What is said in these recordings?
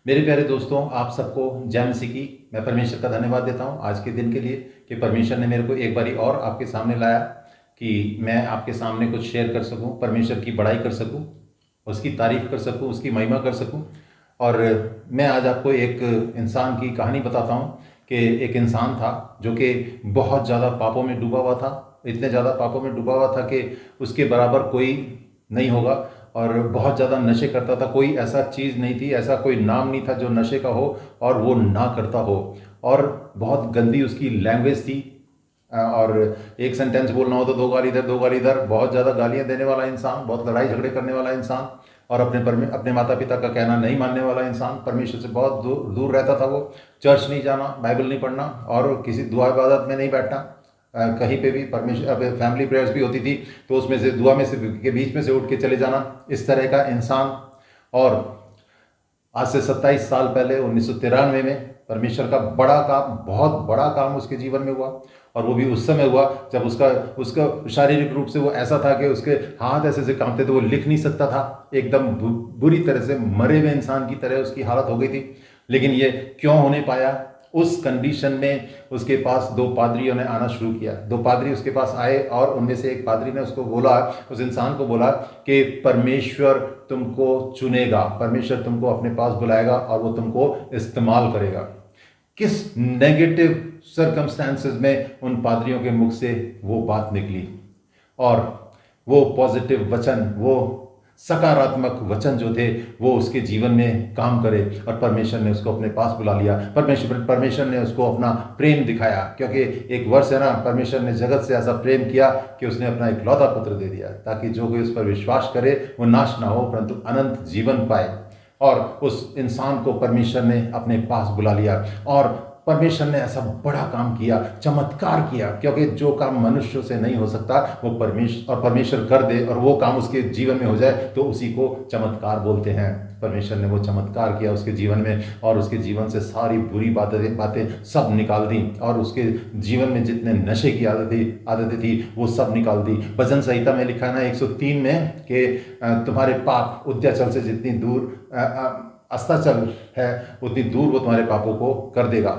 मेरे प्यारे दोस्तों, आप सबको जय मसीह की। मैं परमेश्वर का धन्यवाद देता हूँ आज के दिन के लिए कि परमेश्वर ने मेरे को एक बारी और आपके सामने लाया कि मैं आपके सामने कुछ शेयर कर सकूँ, परमेश्वर की बड़ाई कर सकूँ, उसकी तारीफ कर सकूँ, उसकी महिमा कर सकूँ। और मैं आज आपको एक इंसान की कहानी बताता हूँ कि एक इंसान था जो कि बहुत ज़्यादा पापों में डूबा हुआ था। इतने ज़्यादा पापों में डूबा हुआ था कि उसके बराबर कोई नहीं होगा। और बहुत ज़्यादा नशे करता था। कोई ऐसा चीज़ नहीं थी, ऐसा कोई नाम नहीं था जो नशे का हो और वो ना करता हो। और बहुत गंदी उसकी लैंग्वेज थी। और एक सेंटेंस बोलना हो तो दो गाली इधर दो गाली इधर, बहुत ज़्यादा गालियाँ देने वाला इंसान, बहुत लड़ाई झगड़े करने वाला इंसान, और अपने माता पिता का कहना नहीं मानने वाला इंसान। परमेश्वर से बहुत दूर दूर रहता था वो। चर्च नहीं जाना, बाइबल नहीं पढ़ना और किसी दुआ इबादत में नहीं बैठना। कहीं पे भी परमेश्वर, अब फैमिली प्रेयर्स भी होती थी तो उसमें से दुआ में से के बीच में से उठ के चले जाना, इस तरह का इंसान। और आज से 27 साल पहले 1993 में परमेश्वर का बड़ा काम, बहुत बड़ा काम उसके जीवन में हुआ। और वो भी उस समय हुआ जब उसका उसका शारीरिक रूप से वो ऐसा था कि उसके हाथ ऐसे से कांपते थे, वो लिख नहीं सकता था। एकदम बुरी तरह से मरे हुए इंसान की तरह उसकी हालत हो गई थी। लेकिन ये क्यों होने पाया? उस कंडीशन में उसके पास दो पादरियों ने आना शुरू किया। दो पादरी उसके पास आए और उनमें से एक पादरी ने उसको बोला, उस इंसान को बोला कि परमेश्वर तुमको चुनेगा, परमेश्वर तुमको अपने पास बुलाएगा और वो तुमको इस्तेमाल करेगा। किस नेगेटिव सर्कमस्टेंसेस में उन पादरियों के मुख से वो बात निकली, और वो पॉजिटिव वचन, वो सकारात्मक वचन जो थे वो उसके जीवन में काम करे। और परमेश्वर ने उसको अपने पास बुला लिया। परमेश्वर ने उसको अपना प्रेम दिखाया, क्योंकि एक वर्ष है ना, परमेश्वर ने जगत से ऐसा प्रेम किया कि उसने अपना इकलौता पुत्र दे दिया, ताकि जो कोई उस पर विश्वास करे वो नाश ना हो परंतु अनंत जीवन पाए। और उस इंसान को परमेश्वर ने अपने पास बुला लिया। और परमेश्वर ने ऐसा बड़ा काम किया, चमत्कार किया, क्योंकि जो काम मनुष्यों से नहीं हो सकता वो परमेश्वर कर दे और वो काम उसके जीवन में हो जाए तो उसी को चमत्कार बोलते हैं। परमेश्वर ने वो चमत्कार किया उसके जीवन में और उसके जीवन से सारी बुरी बातें सब निकाल दी। और उसके जीवन में जितने नशे की आदतें थी वो सब निकाल दी। भजन संहिता में लिखा है ना 103 में कि तुम्हारे पाप उद्याचल से जितनी दूर अस्ताचल है उतनी दूर वो तुम्हारे पापों को कर देगा।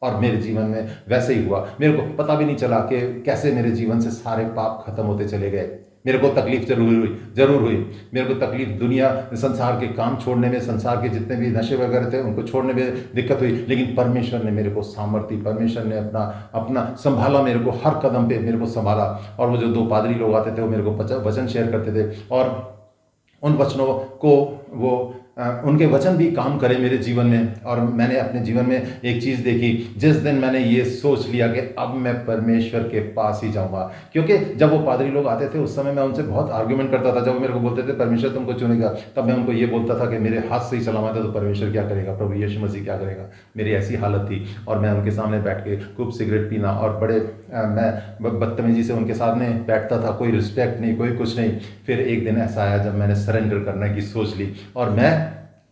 और मेरे जीवन में वैसे ही हुआ। मेरे को पता भी नहीं चला कि कैसे मेरे जीवन से सारे पाप खत्म होते चले गए। मेरे को तकलीफ जरूर हुई। मेरे को तकलीफ दुनिया संसार के काम छोड़ने में, संसार के जितने भी नशे वगैरह थे उनको छोड़ने में दिक्कत हुई। लेकिन परमेश्वर ने मेरे को सामर्थ्य, परमेश्वर ने अपना संभाला, मेरे को हर कदम पे मेरे को संभाला। और वो जो दो पादरी लोग आते थे वो मेरे को वचन शेयर करते थे और उन वचनों को वो उनके वचन भी काम करे मेरे जीवन में। और मैंने अपने जीवन में एक चीज़ देखी, जिस दिन मैंने ये सोच लिया कि अब मैं परमेश्वर के पास ही जाऊंगा। क्योंकि जब वो पादरी लोग आते थे उस समय मैं उनसे बहुत आर्ग्यूमेंट करता था। जब वो मेरे को बोलते थे परमेश्वर तुमको चुनेगा, तब मैं उनको ये बोलता था कि मेरे हाथ से ही चला था तो परमेश्वर क्या करेगा, प्रभु यीशु मसीह क्या करेगा। मेरी ऐसी हालत थी। और मैं उनके सामने बैठ के खूब सिगरेट पीना और बड़े मैं बदतमीजी से उनके सामने बैठता था, कोई रिस्पेक्ट नहीं, कोई कुछ नहीं। फिर एक दिन ऐसा आया जब मैंने सरेंडर करने की सोच ली और मैं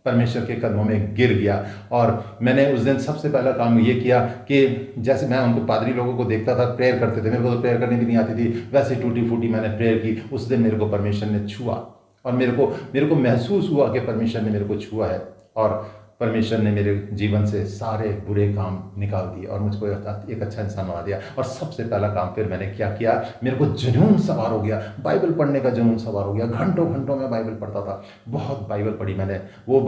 परमेश्वर के कदमों में गिर गया। और मैंने उस दिन सबसे पहला काम ये किया कि जैसे मैं उनको पादरी लोगों को देखता था प्रेयर करते थे, मेरे को तो प्रेयर करनी भी नहीं आती थी, वैसे टूटी फूटी मैंने प्रेयर की। उस दिन मेरे को परमेश्वर ने छुआ और मेरे को महसूस हुआ कि परमेश्वर ने मेरे को छुआ है। और परमेश्वर ने मेरे जीवन से सारे बुरे काम निकाल दिए और मुझको एक अच्छा इंसान बना दिया। और सबसे पहला काम फिर मैंने क्या किया, मेरे को जुनून सवार हो गया, बाइबल पढ़ने का जुनून सवार हो गया। घंटों घंटों में बाइबल पढ़ता था, बहुत बाइबल पढ़ी मैंने। वो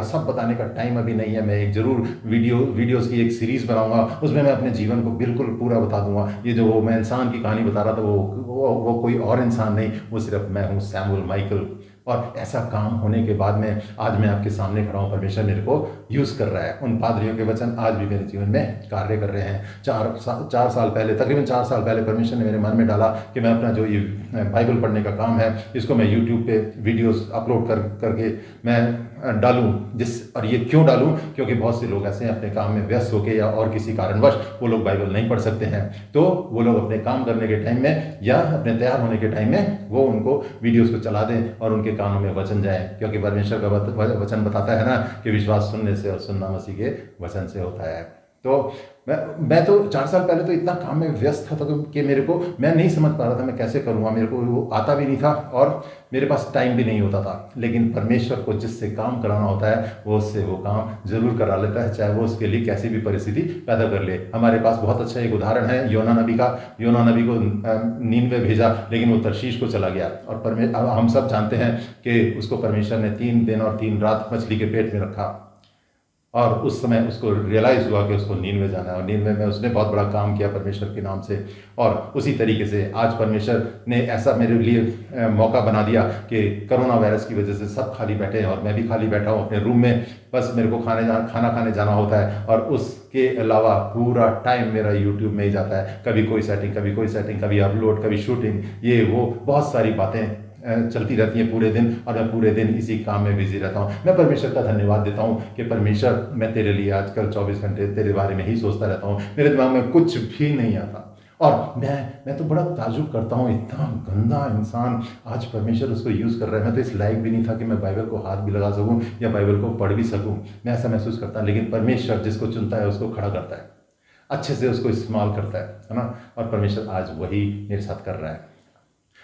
सब बताने का टाइम अभी नहीं है। मैं एक जरूर वीडियोस की एक सीरीज बनाऊंगा, उसमें मैं अपने जीवन को बिल्कुल पूरा बता दूंगा। ये जो मैं इंसान की कहानी बता रहा था वो कोई और इंसान नहीं, वो सिर्फ मैं हूँ, सैमुअल माइकल। और ऐसा काम होने के बाद में आज मैं आपके सामने खड़ा हूँ। परमेश्वर मेरे को यूज़ कर रहा है। उन पादरियों के वचन आज भी मेरे जीवन में कार्य कर रहे हैं। 4 साल पहले, तकरीबन 4 साल पहले परमेश्वर ने मेरे मन में डाला कि मैं अपना जो ये बाइबल पढ़ने का काम है इसको मैं यूट्यूब पे वीडियोस अपलोड करके मैं डालूं। और ये क्यों डालूं? क्योंकि बहुत से लोग ऐसे हैं अपने काम में व्यस्त होकर या और किसी कारणवश वो लोग बाइबल नहीं पढ़ सकते हैं, तो वो लोग अपने काम करने के टाइम में या अपने तैयार होने के टाइम में वो उनको वीडियोस को चला दें और उनके कानों में वचन जाए। क्योंकि परमेश्वर का वचन बताता है ना कि विश्वास सुनने से और सुनना मसीह के वचन से होता है। तो मैं तो 4 साल पहले तो इतना काम में व्यस्त था कि मेरे को मैं नहीं समझ पा रहा था मैं कैसे करूँगा, मेरे को वो आता भी नहीं था और मेरे पास टाइम भी नहीं होता था। लेकिन परमेश्वर को जिससे काम कराना होता है वो उससे वो काम जरूर करा लेता है, चाहे वो उसके लिए कैसी भी परिस्थिति पैदा कर ले। हमारे पास बहुत अच्छा एक उदाहरण है योना नबी का। योना नबी को नीनवे भेजा, लेकिन वो तर्शीश को चला गया और हम सब जानते हैं कि उसको परमेश्वर ने 3 दिन और 3 रात मछली के पेट में रखा और उस समय उसको रियलाइज़ हुआ कि उसको नीनवे जाना है और नीनवे में उसने बहुत बड़ा काम किया परमेश्वर के नाम से। और उसी तरीके से आज परमेश्वर ने ऐसा मेरे लिए मौका बना दिया कि कोरोना वायरस की वजह से सब खाली बैठे हैं और मैं भी खाली बैठा हूँ अपने रूम में। बस मेरे को खाना खाने जाना होता है और उसके अलावा पूरा टाइम मेरा यूट्यूब में ही जाता है। कभी कोई सेटिंग, कभी अपलोड, कभी शूटिंग, ये वो बहुत सारी बातें चलती रहती हैं पूरे दिन और मैं पूरे दिन इसी काम में बिजी रहता हूँ। मैं परमेश्वर का धन्यवाद देता हूँ कि परमेश्वर मैं तेरे लिए आजकल 24 घंटे तेरे बारे में ही सोचता रहता हूँ, मेरे दिमाग में कुछ भी नहीं आता। और मैं तो बड़ा ताजुब करता हूँ, इतना गंदा इंसान आज परमेश्वर उसको यूज़ कर रहा है। मैं तो इस लायक भी नहीं था कि मैं बाइबल को हाथ भी लगा सकूँ या बाइबल को पढ़ भी सकूँ, मैं ऐसा महसूस करता। लेकिन परमेश्वर जिसको चुनता है उसको खड़ा करता है, अच्छे से उसको इस्तेमाल करता है ना। और परमेश्वर आज वही मेरे साथ कर रहा है।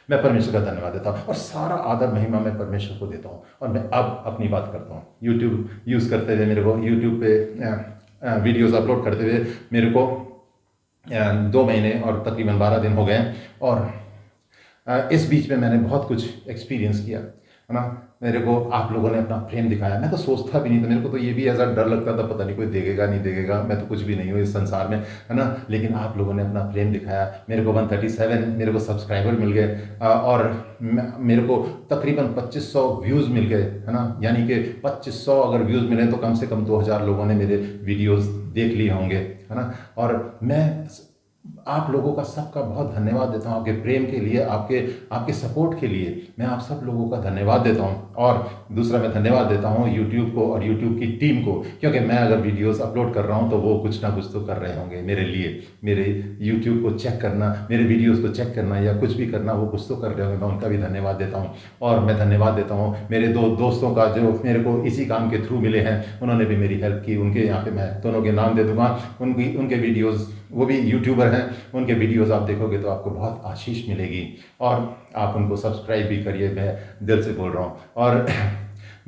मैं परमेश्वर का धन्यवाद देता हूँ और सारा आदर महिमा मैं परमेश्वर को देता हूँ। और मैं अब अपनी बात करता हूँ। यूट्यूब यूज़ करते हुए मेरे को यूट्यूब पे वीडियोस अपलोड करते हुए मेरे को 2 महीने और तकरीबन 12 दिन हो गए और इस बीच में मैंने बहुत कुछ एक्सपीरियंस किया है ना। मेरे को आप लोगों ने अपना प्रेम दिखाया, मैं तो सोचता भी नहीं था, मेरे को तो ये भी ऐसा डर लगता था पता नहीं कोई देखेगा नहीं देखेगा, मैं तो कुछ भी नहीं हूँ इस संसार में, है ना। लेकिन आप लोगों ने अपना प्रेम दिखाया, मेरे को 137 मेरे को सब्सक्राइबर मिल गए और मेरे को तकरीबन 2500 व्यूज़ मिल गए, है ना। यानी कि 2500 अगर व्यूज़ मिले तो कम से कम 2000 लोगों ने मेरे वीडियोज़ देख लिए होंगे, है ना। और मैं आप लोगों का सबका बहुत धन्यवाद देता हूँ, आपके प्रेम के लिए, आपके सपोर्ट के लिए मैं आप सब लोगों का धन्यवाद देता हूँ। और दूसरा मैं धन्यवाद देता हूँ यूट्यूब को और यूट्यूब की टीम को, क्योंकि मैं अगर वीडियोस अपलोड कर रहा हूँ तो वो कुछ ना कुछ तो कर रहे होंगे मेरे लिए। मेरे यूट्यूब को चेक करना, मेरे वीडियोज़ को चेक करना या कुछ भी करना, वो कुछ तो कर रहे होंगे, मैं उनका भी धन्यवाद देता हूँ। और मैं धन्यवाद देता हूँ मेरे 2 दोस्तों का जो मेरे को इसी काम के थ्रू मिले हैं, उन्होंने भी मेरी हेल्प की। उनके यहाँ पे मैं दोनों के नाम दे दूँगा, उनके वीडियोज़, वो भी यूट्यूबर हैं, उनके वीडियोस आप देखोगे तो आपको बहुत आशीष मिलेगी और आप उनको सब्सक्राइब भी करिए, मैं दिल से बोल रहा हूँ। और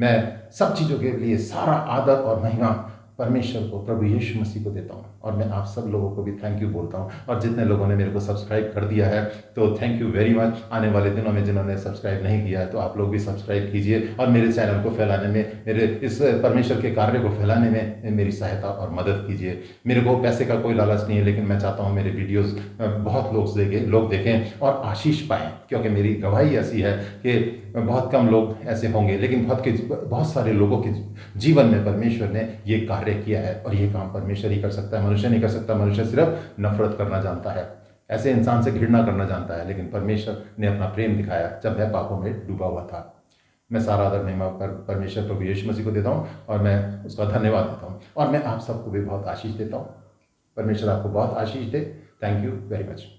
मैं सब चीज़ों के लिए सारा आदर और महिमा परमेश्वर को, प्रभु यीशु मसीह को देता हूँ। और मैं आप सब लोगों को भी थैंक यू बोलता हूँ। और जितने लोगों ने मेरे को सब्सक्राइब कर दिया है तो थैंक यू वेरी मच। आने वाले दिनों में जिन्होंने सब्सक्राइब नहीं किया है तो आप लोग भी सब्सक्राइब कीजिए और मेरे चैनल को फैलाने में, मेरे इस परमेश्वर के कार्य को फैलाने में मेरी सहायता और मदद कीजिए। मेरे को पैसे का कोई लालच नहीं है, लेकिन मैं चाहता हूँ मेरे वीडियोज़ बहुत लोग देखें और आशीष पाएँ, क्योंकि मेरी गवाही ऐसी है कि बहुत कम लोग ऐसे होंगे, लेकिन बहुत सारे लोगों के जीवन में परमेश्वर ने ये कार्य किया है। और ये काम परमेश्वर ही कर सकता है, मनुष्य नहीं कर सकता। मनुष्य सिर्फ नफरत करना जानता है, ऐसे इंसान से घृणा करना जानता है, लेकिन परमेश्वर ने अपना प्रेम दिखाया जब मैं पापों में डूबा हुआ था। मैं सारा आदर महिमा परमेश्वर प्रभु यीशु मसीह को देता हूँ और मैं उसका धन्यवाद देता हूँ। और मैं आप सबको भी बहुत आशीष देता हूँ। परमेश्वर आपको बहुत आशीष दे। Thank you very much.